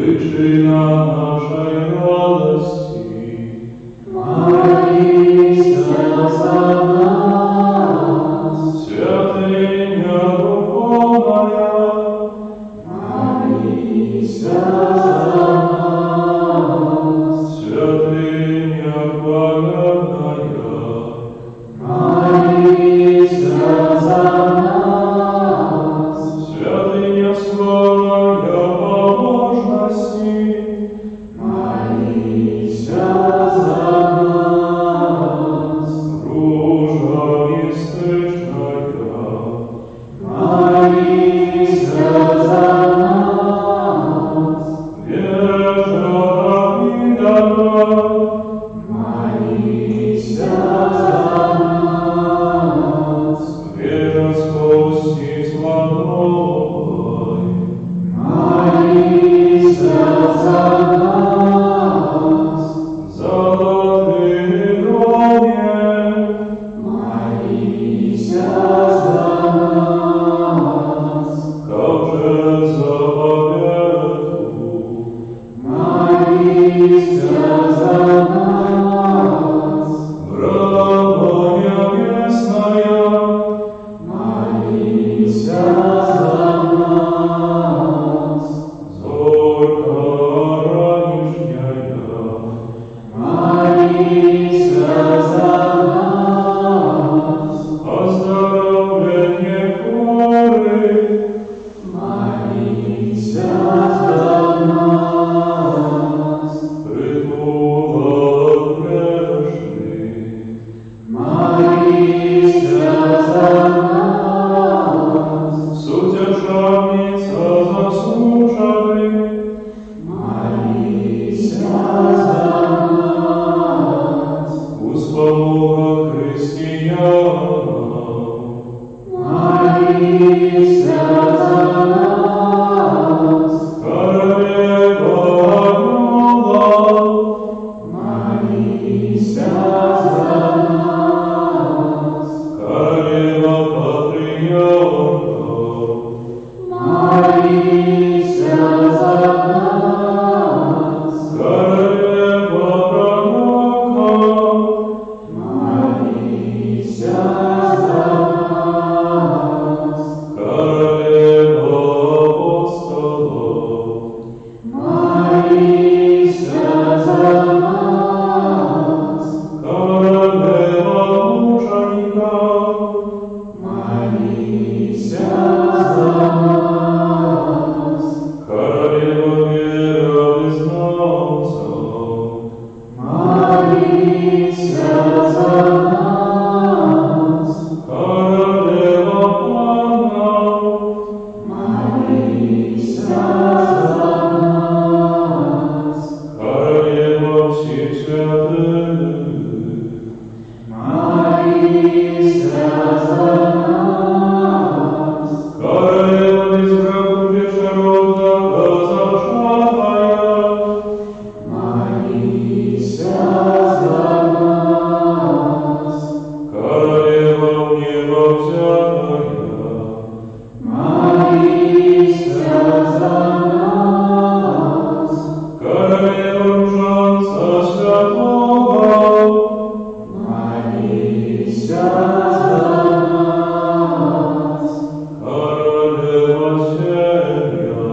Przyczyna naszej radości. Молися за нас. Святыня духовная, Молися за нас. святыня благодатная, Молися за нас. святыня скорая побожности, Молися за нас. ружа мистычная, Молися за нас. вежа Давидова, Молися за нас. вежа скости славной, Молися за нас. золотые громе, Молися за нас. как же заповеду, Молися за нас. гробовня местная, Молися за нас. зорька ранешняя, Молися за нас. оздоровление хворых, Молися за нас. притула грешных, Молися за нас. сутешальница заслуженных, Молися за нас. успомога християнам, Молися за нас. королева Агнала, Молися за нас. королева патриархов, Молися за нас. королева пророков, Молися за нас. королева апостолов, Молися за нас. королева мучеников, Молися за нас. королева веровызнавцев, Молися за нас. королева панов, Молися за нас. королева всех святых, Молися за нас. королева без греха безжалостного зажатая, Молися за нас. королева в небо взятая, Молися за нас. королева ружанца святого, Молися за нас. королева зелья,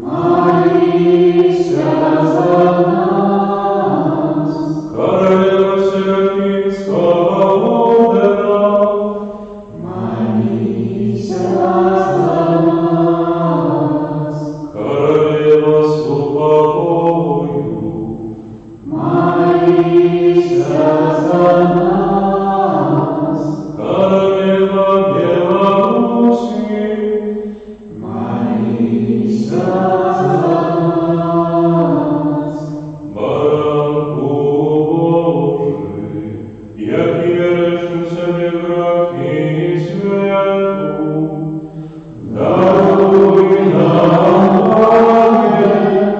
Молися за нас. королева Серафимского ордена, Молися за нас. королева с упокою, Молися за нас. королева Беларуси, Молися за нас. баранку Божий, який решився не грехи і святу, даруй нам, Пане,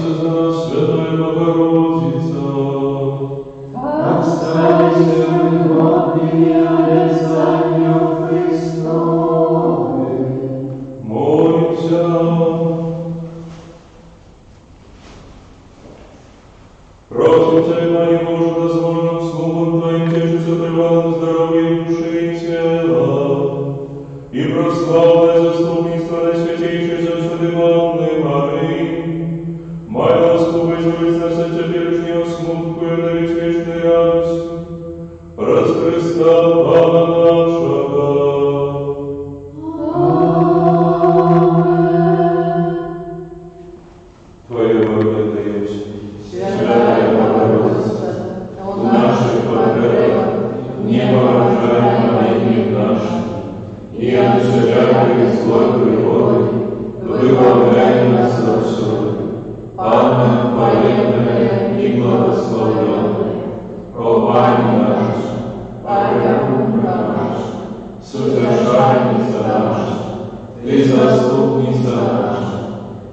молися за нас, Святая Богородица. Обстойся пригодными обязанию Христовым. Молимся. Просим Тебя, Мария Божия, дозволено слугам Твоим тешиться привалом здоровья души и тела, и прославное заступничество Наисвятейшей Зевсуды Ванны Марии, моля слуга избавить нас от теперешнего смутку и обновить вечной радостью, раз Христа Бога нашего. Твое благо даемся. Святая Богородица, у наших потребах не поражай молитве наших, и от всякой злой природы выбавляй нас отсюда. Панна хваленная и благословенная, о Пане наша, Патриарха наша, Содержательница наша, Ты заступница наша,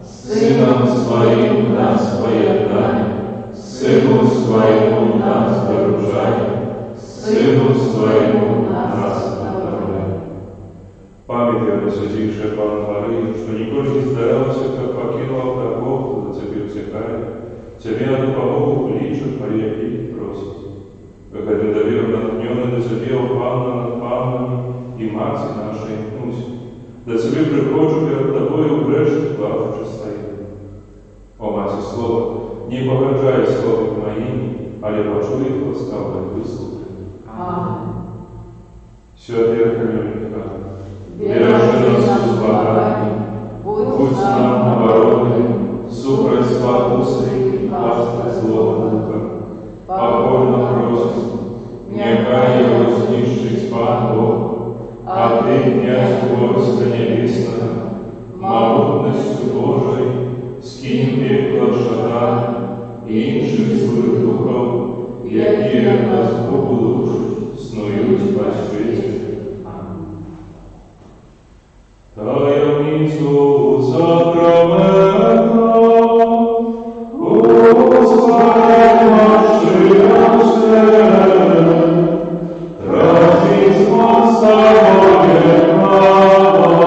Сыном Своим нас поедай, Сыну Своему нас вооружай, Сыну Своему нас направляй. Памятуя, Пресвятейшая Панна Мария, что никто не старался, как покинул врагов, зацепился край, Тебе на допомогу кличут, Мария, и просит. Как один доверие натхненный до Тебе, о Панна над паннами, и Мати нашей Нусь, до Тебе приходжу перед Тобою грешных, плачучи стоит. О Мати Слово, не поверджай словом моим, але почуй их ласкавое выслушай. Аминь. Святая Хранителька, Бережи нас благами, будь нам оборонным, супроть спокусы и паства злого духа. Покорно просим, некая его снищить Пан Бог, а Ты, князь войска небесного, могутностью Божией, скинь пекло шатана и інших злых духов, які нас Богу душу снують по світі. Таємницю сакрамента, Господи наши все, Тратизма самое право,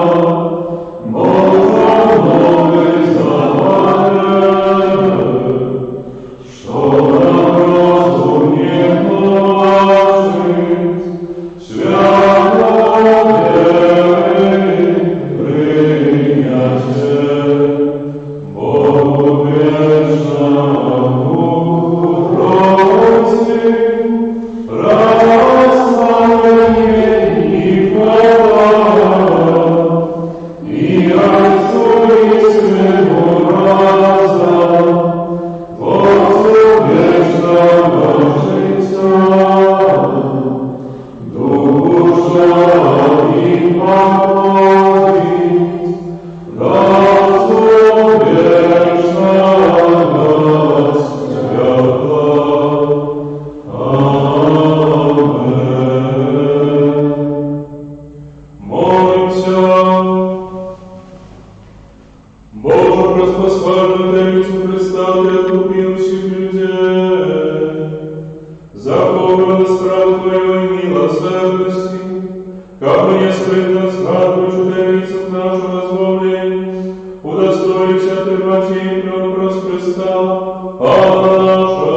Бога многое завалено, что нам разум не плачет, свято Богу вечному просим, прославление и хвала, и Отцу и Сыну раза, Творцу вечного жития, душа и поклонить, Отцу вечного святла. Амен. Молимся. Боже, распасхальную Троицу Христа, Ты откупил всех людей. Захоплено справу Твою и милосердности, как мне скрытно складываешь Троицу нашу возглавление, удостоимся отрывать ей прообраз Христа, Пана нашего.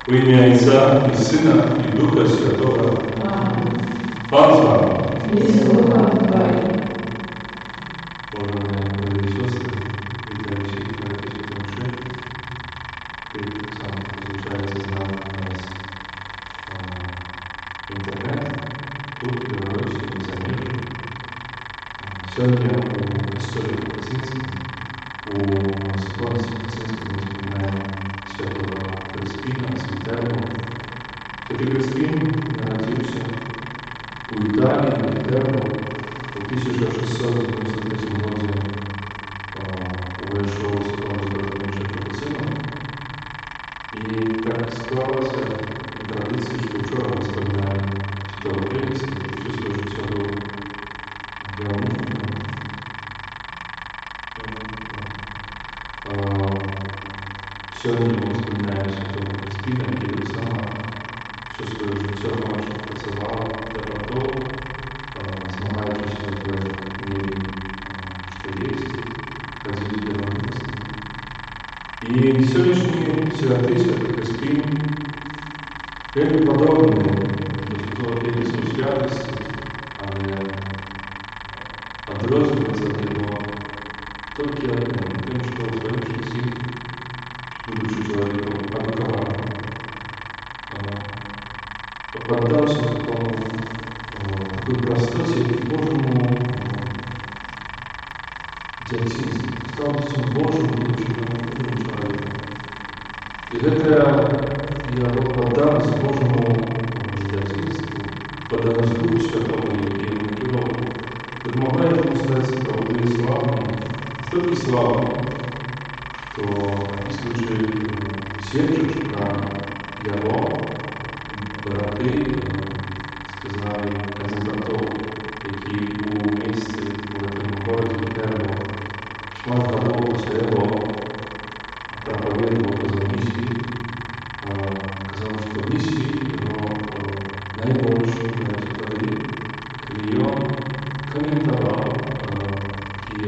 У ім'я Отця і Сина, і Духа Святого. Пан з вами. І з Духом Твоїм. Боже, брати і сестри, вітаю всіх братів Святого Мши. Ти сам залишається з нами у нас інтернет, тут, в Білорусі, за міром. Сьогодні у костьолі Хрестинському, у Соборі Хрестинському ми споминаємо Святого Креспіна, Святого. Святий Креспін народився у Італії, на Вітербо, у 1693 році увійшов у Святому Збройному Капуцином. І так склалося у традиції, що вчора ми споминаємо Святого Креспіна, що своє життя було Беломужником. Сьогодні ми споминаємо Святого Креспіна, який так само що своє життя важко працював для братов, змагаючись в мірі, що є, ходити для молитви. І сьогоднішній святий Святий Креспін вельми подобний до Святого П'ятницької святості, але відрознюється від нього тільки одним, тим, що в своїм житті, будучи чоловіком, адвокатом, поддался такой простоте и Божьему идиотизму, стал этим Божьим будущим человеком. И это я подданность Божьему идиотизму, подданность Духу Святому и Евангелию, помогает ему стать правдой и славным, столько славным, что описывающий Сержик про Яво, брати сказали один з братов, які у місті, у цьому городі Вітербо, шмат годов після його проповідував за місії, казав, що місії його найбільше на історії, коли він коментував такі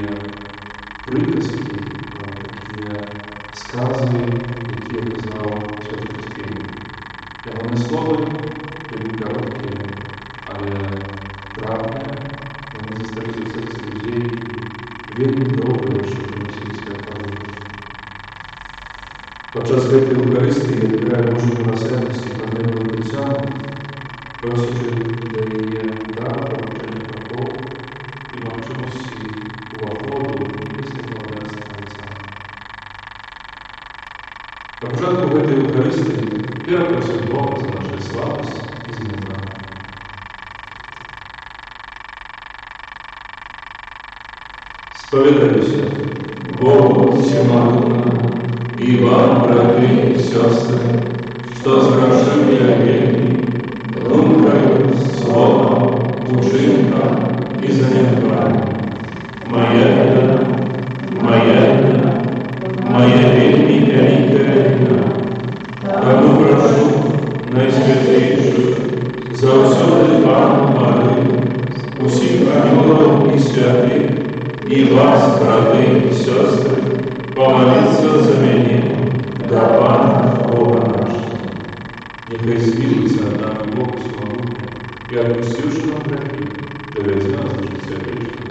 приказки, такі скази, які казав Святий Креспін. One słowy były krótkie, ale trafne, one zostały w sercu ludzi wielmi dobre, żeby myśleć światowi. Podczas Świętej Eucharystii odbierają Bożą miłosierdzie i Paniego Ojca, prosić, żeby je dar połączenia Bogu i łączności ławodu niebieskiego Królestwa Ojca. Na początku tej Eucharystii я просил Бога за нашу слабость и знамена. Сповідаюся Богу всемогутному и вам, братья и сестры, что зграшив я вельми, думкою, словом, учинком и занятвами. Моя вельми великая вина. Тому прошу найсвятейших завсёды Пану Марию, усіх ангелов и святых, и вас, браты и сестры, помолиться за меня, до Пана Бога нашего. Нехай змилуется над нами Бог всемогутний, и отпустивший нам грехи, доведи нас до життя вічного.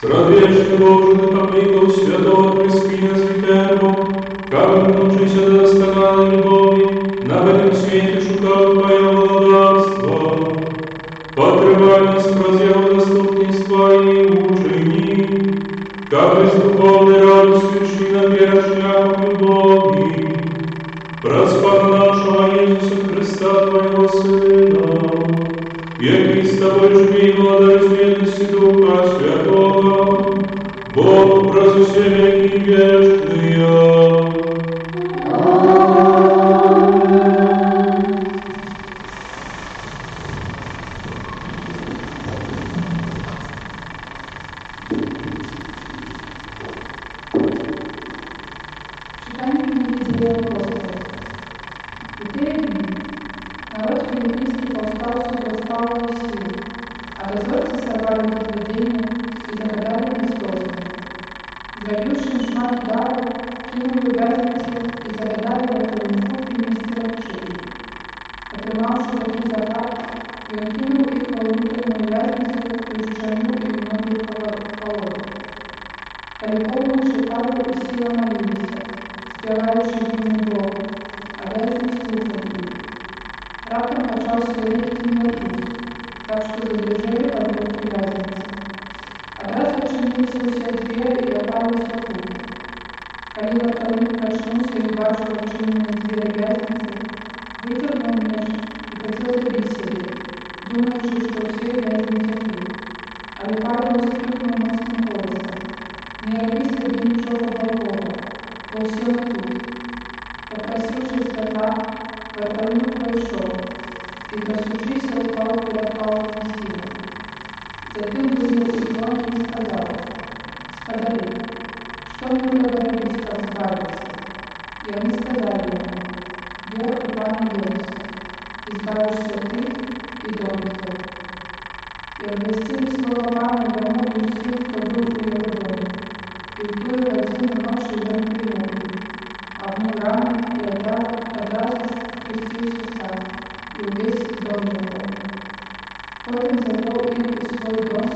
Страдвечный Боже, ты покликал святого Креспина святого, как научися до доскональной любови, на этом свете шукал Твое владарство. Покрывай нас сквозь его доступнейства и учени, как из духовной радостью шли на первый шляхах любови, проспав нашего Иисуса Христа, Твоего Сына, який с Тобой живи и владарь святости Духа Святого, Бог праз все веки вечные. Читание книги Деяний апостолов. В те дни народ филиппийский повстал супротив Павла и Силы, а дозорцы сорвали наблюдение и загадали Христосом. Зробивши им шмат удару, кинули в'язницю і загадали рятівнику принести речей. Отримавши такий заказ, він кинув їх на внутрішню в'язницю і вчинив і многих полон. Переповнивши Павла і Сила молилися, співаючи гімн Богу, а в'язні слухали. Раптом почався великий моргіт, так що задрожали подводки в'язниці. Одразу відчинилися усі двері і опали святу. Коли вартовник прочнувся і бачив відчинені двері в'язниці, витягнув меч і хотів забити себе, думаючи, що всі в'язні втекли. Але Павло скрикнув моцним голосом: «Не роби собі нічого плохого, бо все ми тут». Попросивши скота, вартовник пройшов і, просучися, впав перед Павлом і Силою. Затем вынул из лавки и сказал: «Сподари, что мне благодарить, как избавиться?» И они сказали ему: «Вера в Пана Иисуса, избавишься ты и дом твой». И обвестили слово Пана для многих сил, кто был у его дома. И в ту годину ночи дом примолвил, а в рано и одразу крестился сам, и весь дом его. Потім завел их у свой дом,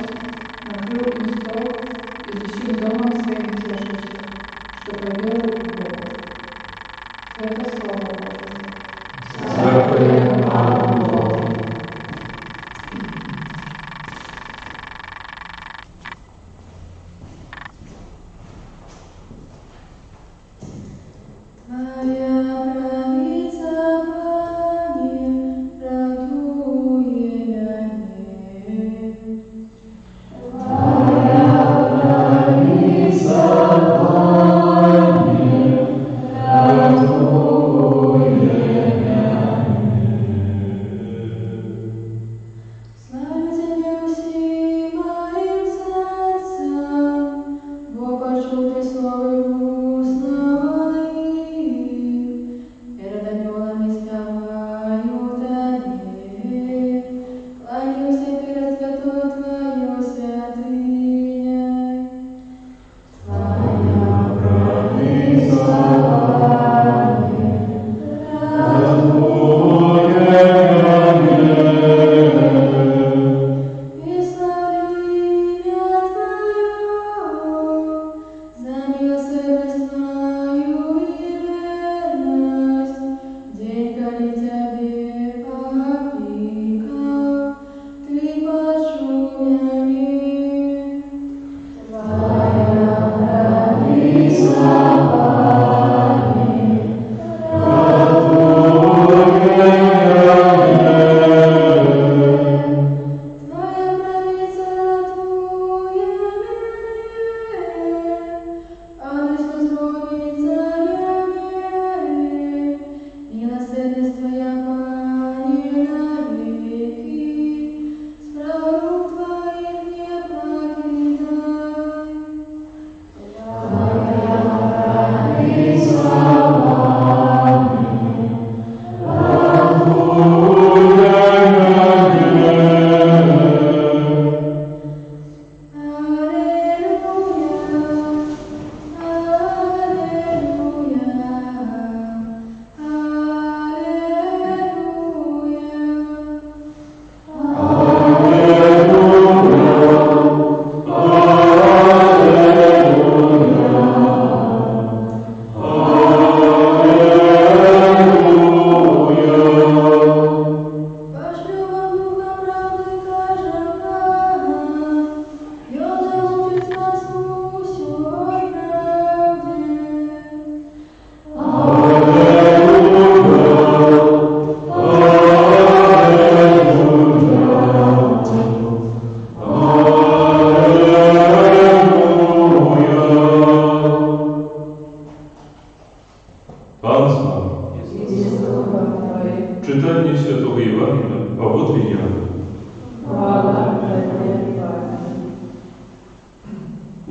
накрыл им стол и за всем домом своим тешился, что поверил в Бога. Это слово Божие. Слава Богу. Твоя правица, Пане,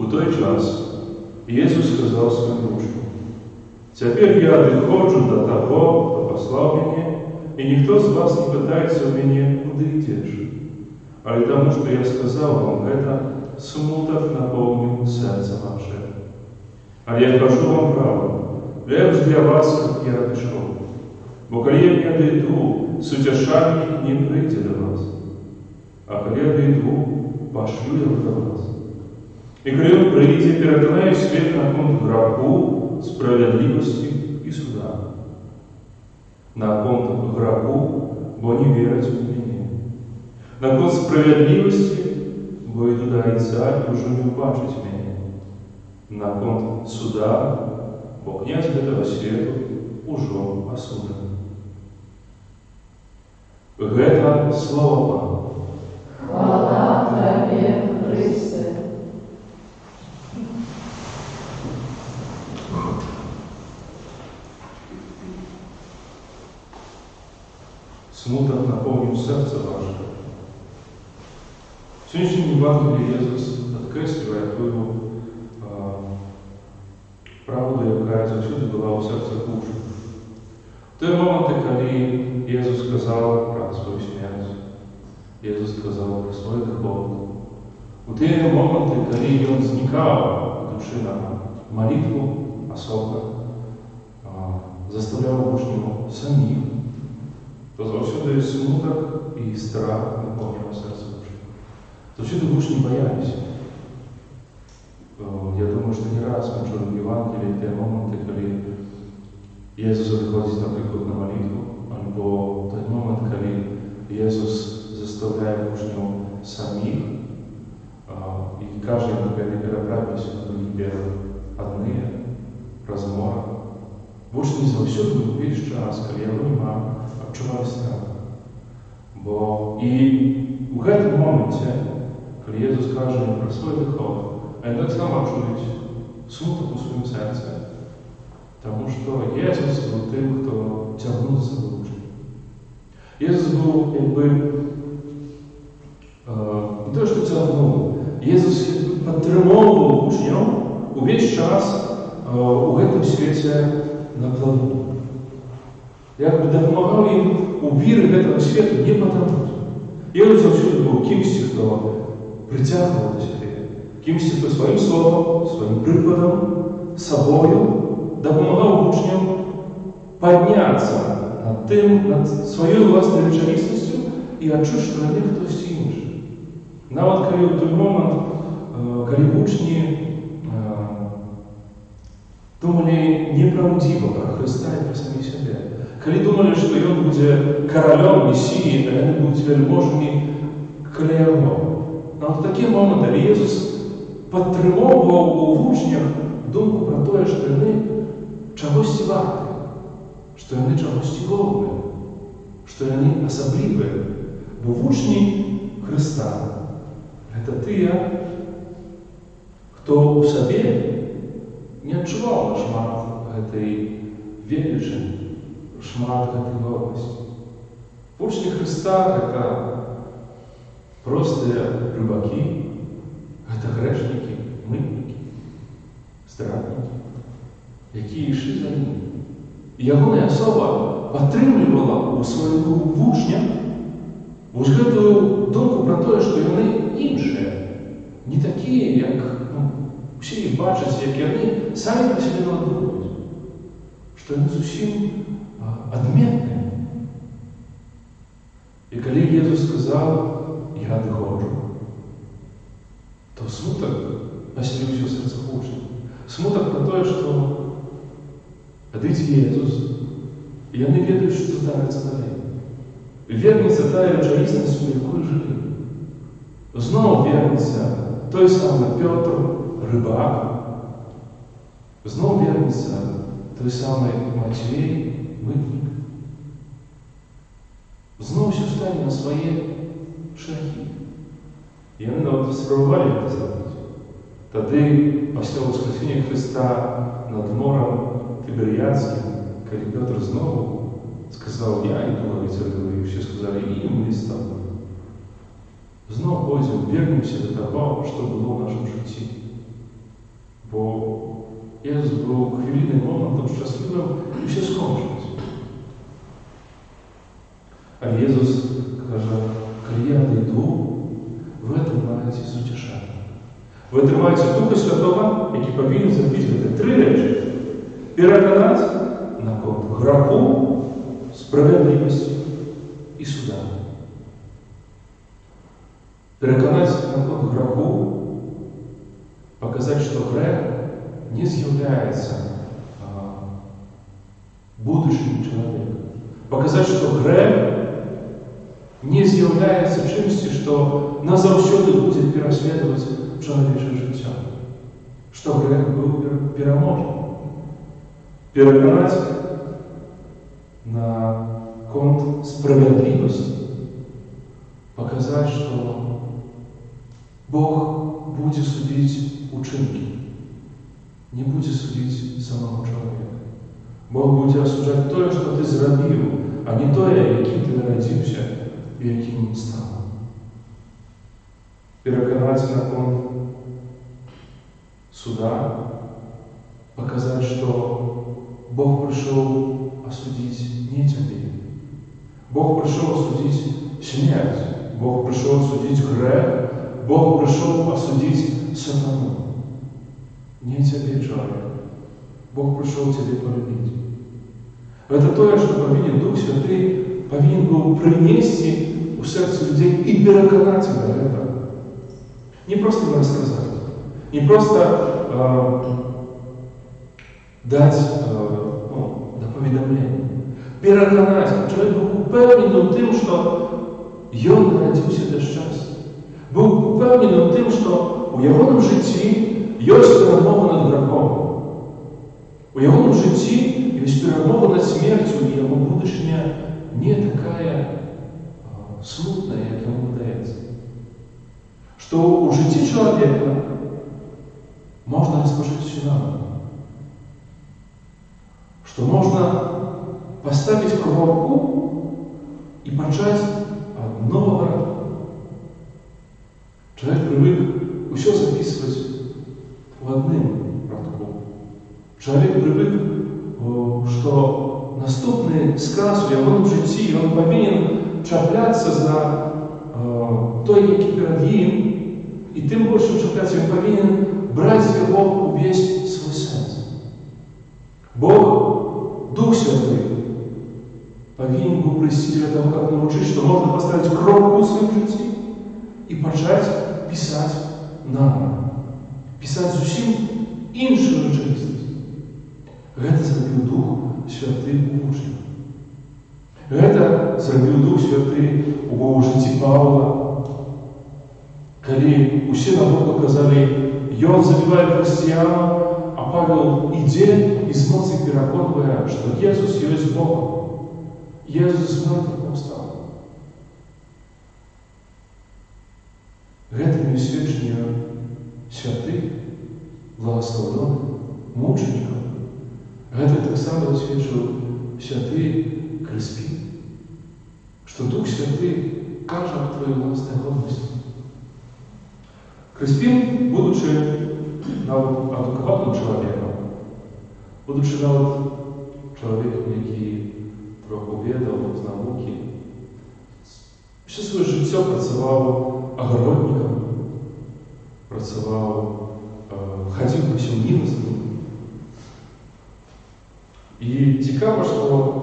У той час Ісус сказав своїм учням: «Тепер я доходжу до того, хто послав мене, і ніхто з вас не питається у мене, куди йдеш. Але тому, що я сказав вам це, смуток наповнив серце ваше. Але я кажу вам правду, легче для вас, як я пішов. Бо коли я не дойду, сутяшальник не прийде до вас. А коли я дойду, пошлю його до вас. І коли він прийде, переконаю світ на конт греху, справедливості і суда. На конт греху, бо не вірять в мене. На конт справедливості, бо йду до Отця і вже не бачить мене. На конт суда, бо князь этого світу уже осуджен. Гэта слово Бога. Хвала Тебе, Христе. Смуток наповнив серце ваше. В сьогоднішньому Євангелії Ісус підкреслює ту правду, яка завжди була у серцях учнів. В той момент, коли Ісус сказав про свою смерть, Ісус сказав про свій гріх, у ті моменти, коли Він зникав в душі на молитву особливо, заставляв учнів самих, то завжди смуток і страх наповнював серце учнів. Завжди учні боялися. Я думаю, що не раз ми чули в Євангелії ті моменти, коли Ісус виходить, наприклад, на молитву, або той момент, коли Ісус заставляє учнів самих і каже їм, не переправляйся на другий берег одні, розмова. Учні завжди весь час, коли його нема, відчували страх. Бо і у цьому моменті, коли Ісус каже їм про свій гріх, вони так само чують смуток у своєму серці. Тому що Ісус був тим, хто тягнув за собою учнів. Ісус був, якби, не те, що тягнув, Ісус підтримував учнів увесь час у цьому світі на плаву. Якби допомагав їм у вірі цього світу не потонути. Ісус завжди був кимось, хто притягував до себе, кимось, хто своїм словом, своїм прикладом, собою допомагав учням піднятися над своєю власною речовістістю і відчути, що вони хтось інший. Навіть коли в той момент, коли учні думали неправдиво про Христа і про самі себе, коли думали, що Він буде королем Месії, а вони будуть вельможами королем. А в такі моменти Ісус підтримував у учнях думку про те, що вони чогось варті, що вони чогось головне, що вони особливі. Бо учні Христа – це ті, хто у собі не відчував на шмат цієї величі, шмат цієї гордості. Учні Христа – це просто рибаки, це грешники, митники, здрадники, які йшли за ним. І його особа підтримувала у своєму учнях ось цю думку про те, що вони інші, не такі, як всі їх бачать, як вони самі про себе не думають, що вони зовсім відмінні. І коли Ісус сказав, я доходжу, то смуток поселився в серцях учнів. Смуток про те, що одійде Ісус, і вони ведають, що станеться далі. Вернеться та речовісність, у якої жили. Знову вернеться той самий Петр, рибак. Знову вернеться той самий Матвій, митник. Знову все встане на свої шляхи. І вони навіть спробували це зробити. Тоді, після Воскресіння Христа над морем Тиберіадським, коли Петр знову сказав, я йду ловити рибу, і всі сказали, і ми з тобою. Знову пойдем, вернемося до того, що було в нашому житті. працуем, і все скончилось. А Ісус каже, коли я дойду, ви отримаєте утішення. Ви отримаєте Духа Святого, який повинен зробити три речі. Переконати на греху, справедливості і суда. Переконати на греху, показати, що грех не з'являється будущим чоловіком. Показати, що грех не з'являється чимось, що назавжди буде переслідувати чоловіче життя. Що грех був переможений. Переконати на конт справедливости, показать, что Бог будет судить учинки, не будет судить самого человека. Бог будет осуждать то, что ты зробив, а не то, яким ты народился и яким стал. Переконать на конт суда, показать, что Бог пришел осудить не тебя. Бог пришел осудить смерть. Бог пришел осудить грех. Бог пришел осудить сатану. Не тебе, человек. Бог пришел тебе полюбить. Это то, что повинен Дух Святый, повинен был принести у сердца людей и переконать их на это. Не просто им рассказать, не просто дать доповедомление. Переконать, щоб чоловік був упевнений тим, що він народився для щастя. Був упевнений тим, що у його житті є перемога над грехом. У його житті є перемога над смертю, і його будущее не така смутна, як йому видається. Що у житті чоловіка можна розпочати фінал. Что можно поставить кровавку и почать от нового рода. Человек привык все записывать в одном рядку. Человек привык, что наступный сказ у его в житті, он повинен чапляться за той, який перед ним, і тим більше чаплятися, він повинен брати його увесь свій сенс. Бог, Дух Святый, повинен был прийти для того, как научить, что можно поставить кропку в своем житті и начать писать наново. Писать зовсім іншу речовість. Гэта зробив Дух Святий у учнях. Гэта зробив Дух Святий у житті Павла, коли усі навколо казали, «Ён забиває християн», а Павел іде і з моці переконує, що Ісус є Бог. Ісус з мертвих повстав. Гэтымі свідчення святых, благословених, мучеників, гэта так само засвідчив святий Криспін, що Дух Святий каже в твоїй власній годності. Криспін, будучи навіть адекватним чоловіком, будучи навіть чоловіком, який трохи ведав з науки, все своє життя працював огородником, ходив по всім милостям. І цікаво, що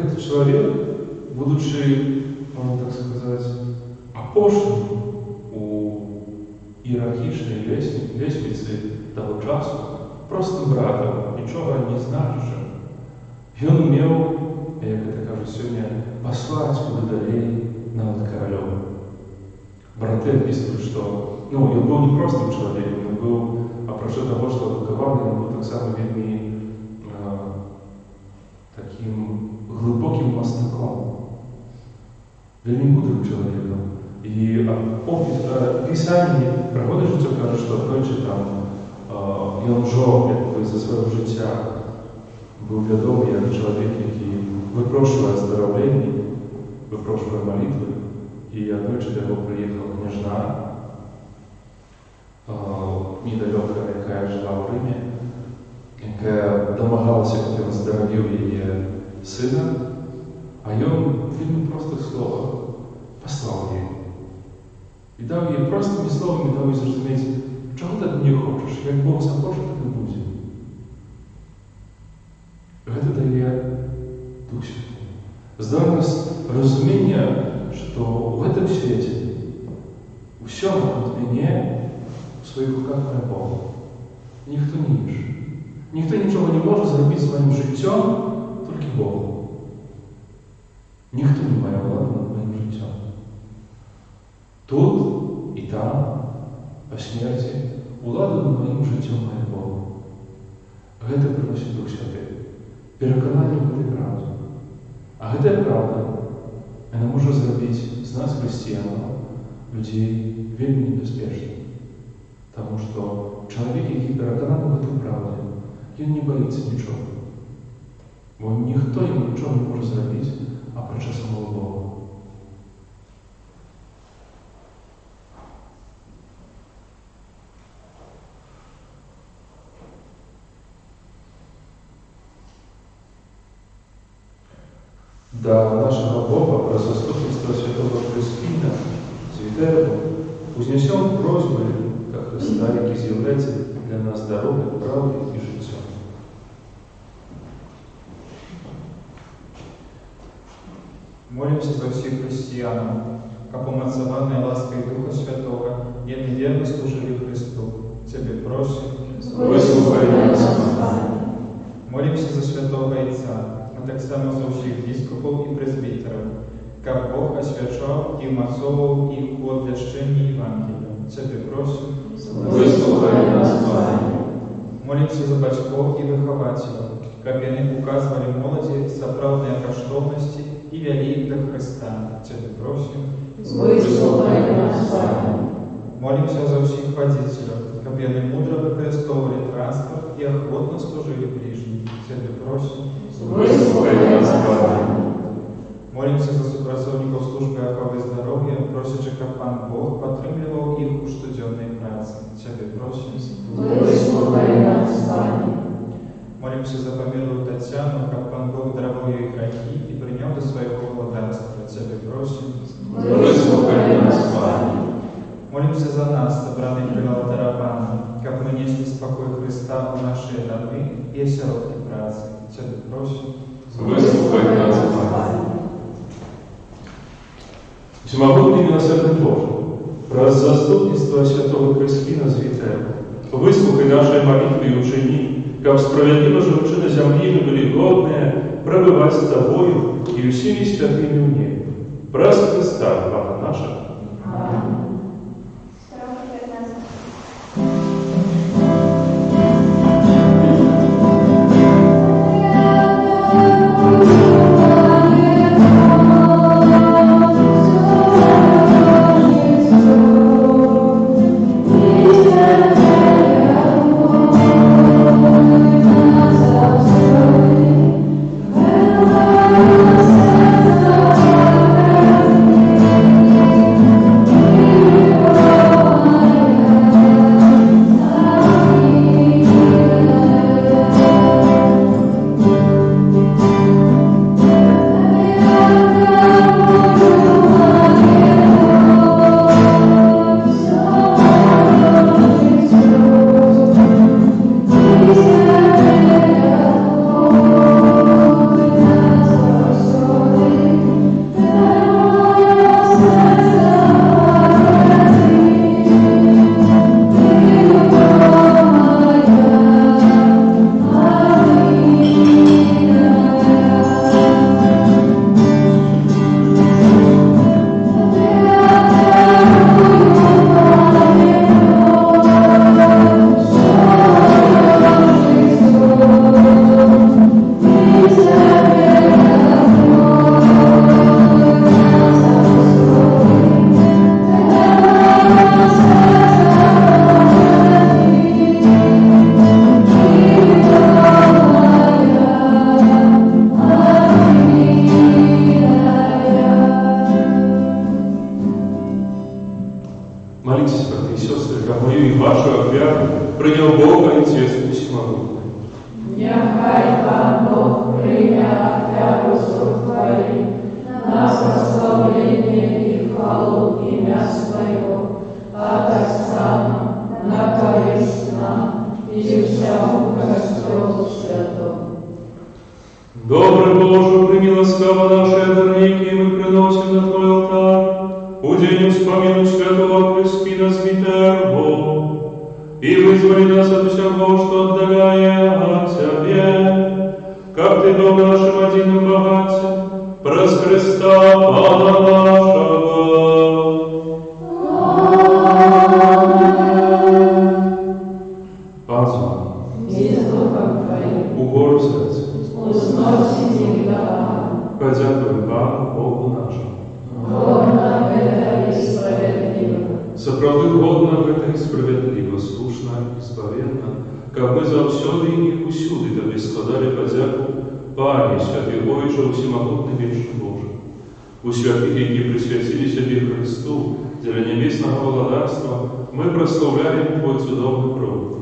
этот чоловік, будучи, можна так сказати, апоштолом у ієрархічній лестниці того часу, простим братом, нічого не знаючим, він вмів, як це кажуть сьогодні, послати благодарей над королем. Браты описывают, что він був не простым чоловіком, він був, а прошу того, що eduкований, він був так само вельми таким глибоким мастаком, вельми мудрим чоловіком. І Писання приходить життя, каже, що одночі там він жив, якби за своє життя був відомий як чоловік, який випрошує оздоровлення, випрошує молитви. І одночі до його приїхала княжна, недалеко, яка жила в Римі, і яка домагалася, каб ён здаравіў яе сына, а ён вельмі простых словах паслаў яе. І даў їй простими словами, дав їй зрозуміти, чого ти не хочеш, як Бог захоче, так і буде. Гэта дае Дух Святой. Здатность разумения, что в этом свете все от меня в своих руках мой Бог. Ніхто не інший. Ніхто нічого не може зробити своїм життям, тільки Бог. Ніхто не має влади над моїм життям. Тут і там, по смерті, уладу над моїм життям має Бог. Гэта приносить Дух Святий. Переконання в этой правде. А гэтая правда, она може зробити з нас, християнов, людей вельмі небезпечними. Тому що чоловік, який переконаний в этой правді, він не боїться нічого. Бо ніхто йому нічого не може зробити, а проче самого Бога. До нашего Бога про заступництво святого Креспина Святого вознесем просьбы, как Христа, який з'являється для нас дорогой, правдой и життям. Молимся за всех христиан, как умацованной лаской Духа Святого, и они верно служили Христу. Тебе просим, выслухай нас, Господи. Молимся за святого Отца, а так само за всех епископов и пресвитеров, как Бог освячал и умацовывал их у обвящения Евангелия. Тебе просим, выслухай нас, Господи. Молимся за батьков и выхователей, как они указывали молоді справдные коштовности и вели их до Христа. Тебе просим, Выслухай нас, Господи. Молимся за всех водителей, как они мудро використовували транспорт и охотно служили ближним. Тебе просим, Выслухай нас, Господи. Молимся за співпрацівників служби охорони здоров'я, просячи, щоб Пан Бог підтримував їх у щоденній праці. Тебе просим, Выслухай нас, Господи. Молимся за помилую Тетяну, щоб Пан Бог дарував їй грехи і прийняв до свого владарства. Тебе просим, Выслухай нас, Господи. Молимся за нас, собраний при алтаря Пана, щоб ми несли спокій Христа у наші доми і осередки праці. Тебе просим, Выслухай нас, Господи. Всемогутний милосердный Боже, про заступництво святого Креспина Святого, выслухай наши молитвы и учини, как справедливо живучи на земле мы были годные пробывать с Тобою и всеми святыми в небе. Праз Христа, Бога нашего. Аминь. Молитесь, братья и сестры, как мою и вашу офиару принял Бога и Отец Всемогутный. Нехай Пан Бог прийме офяру з рук Твоих на прославление и хвалу имя Своего, а так само на корысть нам и всему Христу Святому. Добрый Боже, прими ласкаво наши дарники, мы приносим на Твой алтарь, у день вспомину святого Креспина Звитербо, и вызволи нас от всего, что отдаляет от Тебе, как Ты дом нашим одиным богатцем, праз Христа Пана нашего. Пан з вами. И с Духом Твоим Угору серця. узносите греха. Подякуємо Пану Богу нашому. Годно это и справедливо. Сапраўды годна гэта і справядліва, слушна і спаведна, каб мы заўсёды і усюды Табе складалі падзяку, Пане, святы Ойче, усемагутны вечны Божы. У святых, які прысвяцілі сябе Христу дзеля нябеснага валадарства, мы праслаўляем Твой цудоўны крок.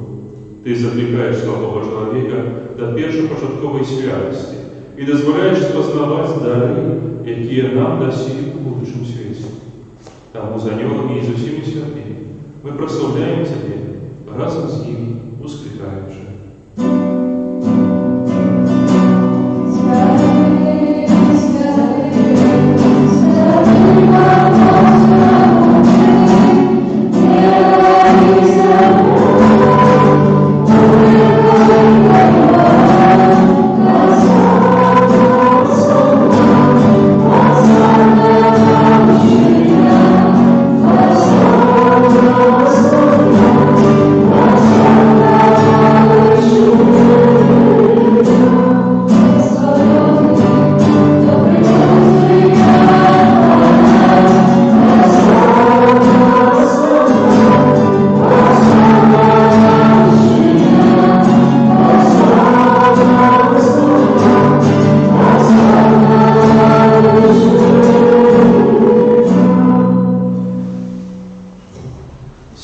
Ты заклікаеш слабого чалавека да першапачатковай святасці і дазваляеш спазнаваць дары, якія нам дасі у будучым свеце. Таму з анёламі і з усімі святымі мы праслаўляем Цябе разам з імі, усклікаючы.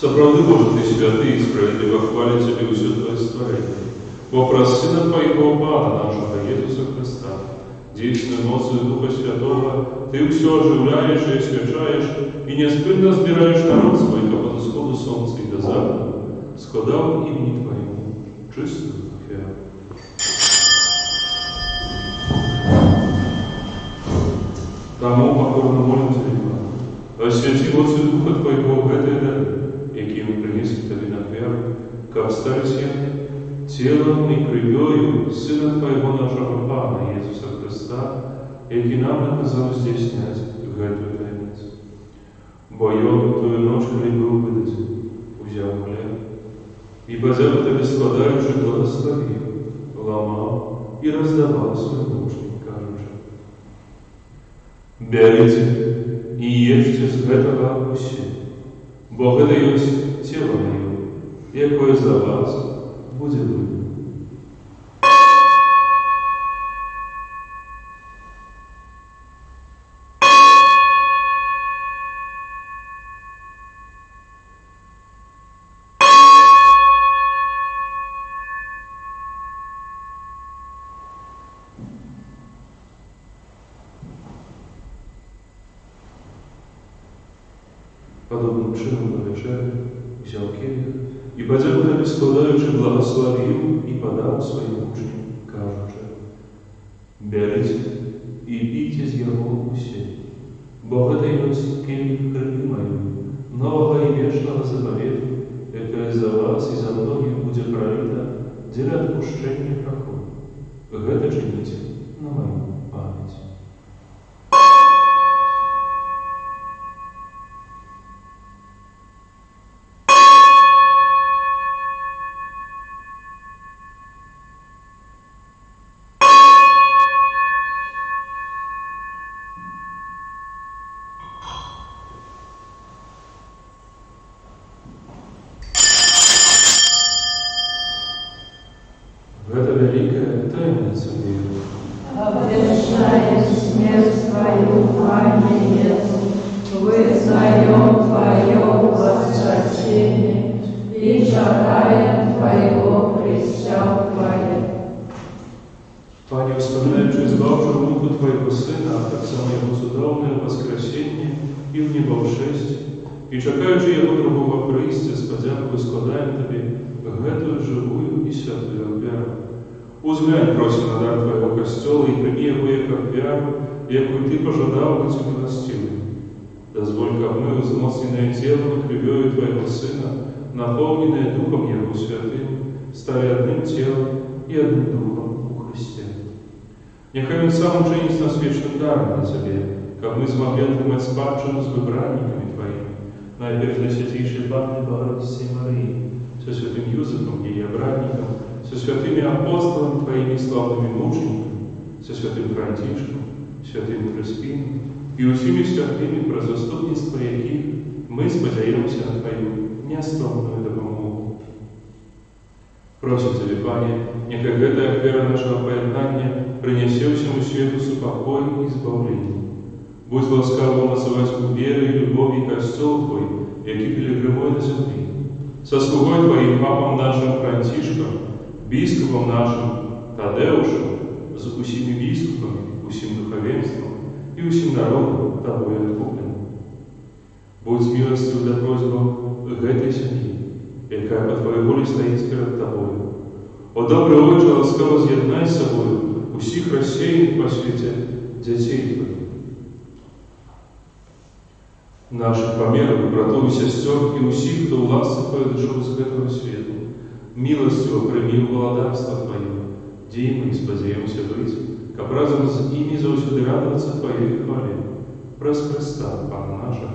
Сапраўды, Боже, Ты святы і справедліва хваліць Цябе ўсё Твоє стварэнне, бо праз Сына Твайго Пана нашага Jesуса Христа, дзейсною моцою Духа Святого, Ты ўсё оживляеш і освячаєш і неспинно збираєш народ свой, каб от сходу сонця і до заходу складав імені Твоєму чисту офяру. Тому покорно молим Тебе, освяти моцою Духа Твоего в этой дары, які ми принесли Тобі на віру, каб стали святи тілом і кров'ю Сина Твоего нашого Пана Ісуса Христа, який нам наказав здійснять гэтую таємницю. Бо Йон тою ночі не був видати, узяв хліб, і подяку Тобі складаючи, благословив, ламав і роздавав своїм учням, кажучи: «Берите і ешьте з гэтага усі, бо гэта ёсць цела маё, якое за вас будзе вылито». Подобным чином на вечері взяв келих і подяку Тобі складаючи, благословив і подав своїм учням, кажучи: «Беріть і пійте з його усі, бо гэта ёсць келих крові моєї, нового і вічного заповіту, яке за вас і за многих буде пролито для відпущення грехов. Гэта чините на мою пам'ять». Гэта великая таємниця віри. Обвешая смерть Твою, Пане Иисус, вызнаем Твое воскресение и чараем Твоего присяг Твоих. благословляючи збавчу руку Твоего Сина, а так само Його судовне воскресіння і в небовшесті, і чекаючи Його другого прийстя, з подякою складаємо Тобі гэтую живую і святую віру. Узглянь, просим на дар Твоего костела и прими его как вяру, якую Ты пожадал быть милостивым. Дозволь, как мы, взмоцненное телом и кровью Твоего Сына, наполненное Духом Его Святым, стали одним телом и одним Духом у Христе. Нехай Он сам учинит нас вечным даром на Тебе, как мы смогли отримать спадщину с выбранниками Твоими, наперед на святейшей Панне Богородице Марии, со святым Юзефом, ее обратником, со святыми апостолами Твоими славными мучениками, со святым Франтишком, святым Креспином и усими святыми, про заступництво яких мы сподяемся на Твою неоступную допомогу. Просим Тебе, Пане, нехай гэтая вера нашего поєднання принесе всему свету супокой и избавление. Будь ласкаво называть верой и любовью костел Твой, який пилигримой на земле. Со слугой Твоим папом нашим Франтишком, біскупом нашим Тадеушем, з усіми біскупами, усім духовенством і усім народом Тобою откупленим. Будь милостив до просьбам гэтай сім'ї, яка по Твоей волі стоїть перед Тобою. О добрий Отче, ласкаво з'єднай з собою усіх розсіяних по світі дітей Твоїх. Наших померов, братов и сестер и усіх, хто у ласці Твою дошел з гэтого світу, милостиво прими володарство Твое, где мы сподеемся быть, как разом с ими заусюды радоваться Твоей хвале. Прес Христа, Пана нашего,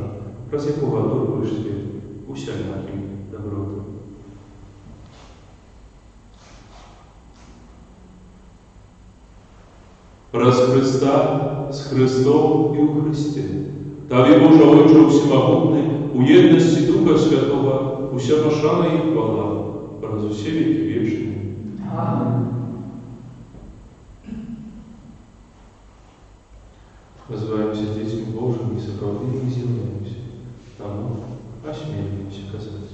прес якого одобришь Ты усяким добротом. Прес Христа с Христом и у Христе. Тави Боже Отче всемогутный, у едности Духа Святого, уся пошана и хвала, раз все веки вечные. Аминь. Называемся детьми Божьими, сопроводными изъявляемся. Тому осмеливаемся казать.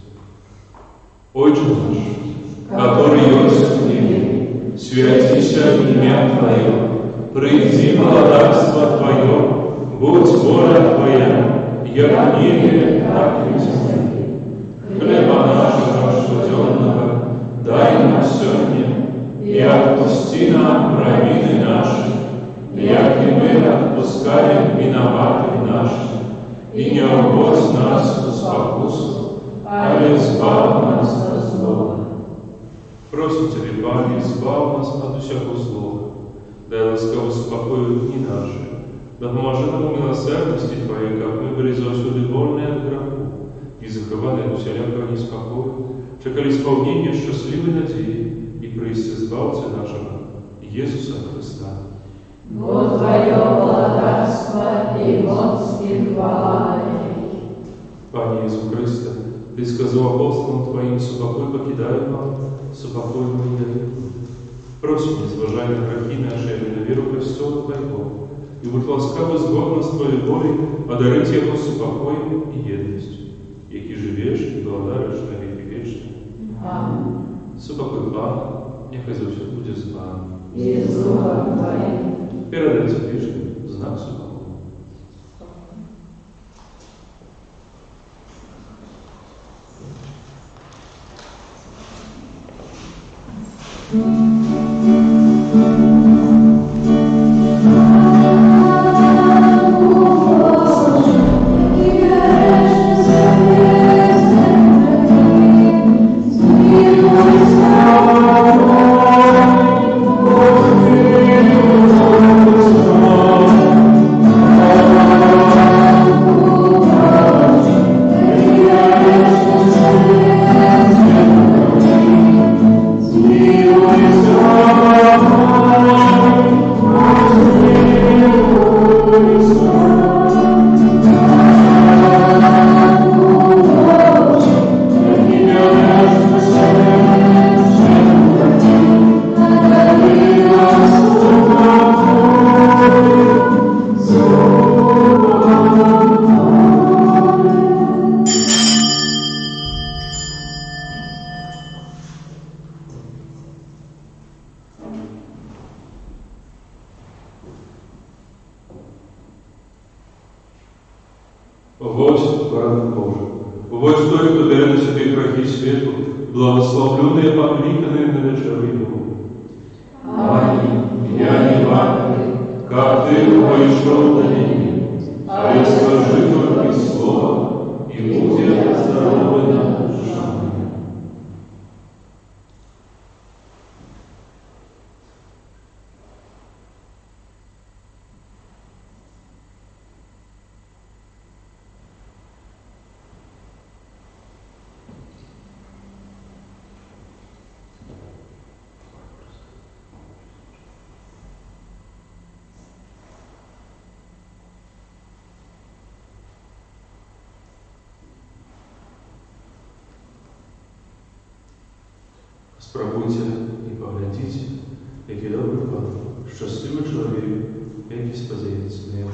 Отче наш, который есть в небе, святися имя Твое, приди владарство Твое, будь воля Твоя, як в небе, так и в земле. Хлеба нашего ежедневного дай нам сегодня, и отпусти нам провины наши, як и мы отпускаем виноватым нашим, и не вводь нас в спокусу, але избав нас от злого. Просим Тебя, Пане, избав нас от всякого злого, дай ласково спокою дни наши, да поможи нам милосердности Твоей, как мы были заусюды вольны от греху, и закрывали от всякого неспокоя, чекали исполнения счастливой надеи и прийти избавца нашего, Иисуса Христа. Бо Твое владарство и моц и хвала навеки. Пане Иисус Христе, Ты сказал апостолам Твоим, супокой покидаю вам, супокой мой даю. Просим, не зважай на грехи наши, и на веру Христова Твоего, и будь ласкавый згодно с Твоей волей одарить Его супокоем и едностью, який живешь и владаешь на веки вечные. Аминь. Супокой Пана, нехай завсёд будет с Вами. И с Духом Твоим. Передайте ближним знак супокоя. Is Ось Брат Божий, ось той, хто бере на собі грехи світу, благословлений, покликаний на вечеру Його. Аминь. Я не ваня, Как ты пойшов на ней, а я скажи только слово, и будет оздоровлена душа моя. Спробуйте і поглядіть, який добрий пан, щасливий чоловік, який сподівається на його.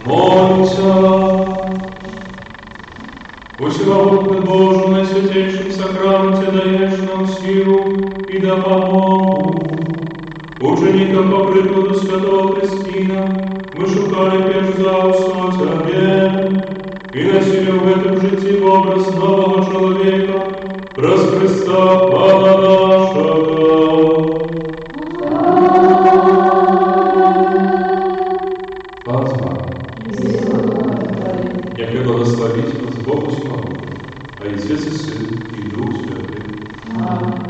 Молимся. Усевогутный Боже, на святейшем сакраменте даешь нам силу и допомогу. Ученикам по прикладу святого Христина мы шукали перш за все Тебе, и носили в этом житті образ нового человека, раз Христа Пана нашего. Пан с вами. Яке благословить вас Богу славу, а и Отец и Сын, и Дух Святый. Аминь.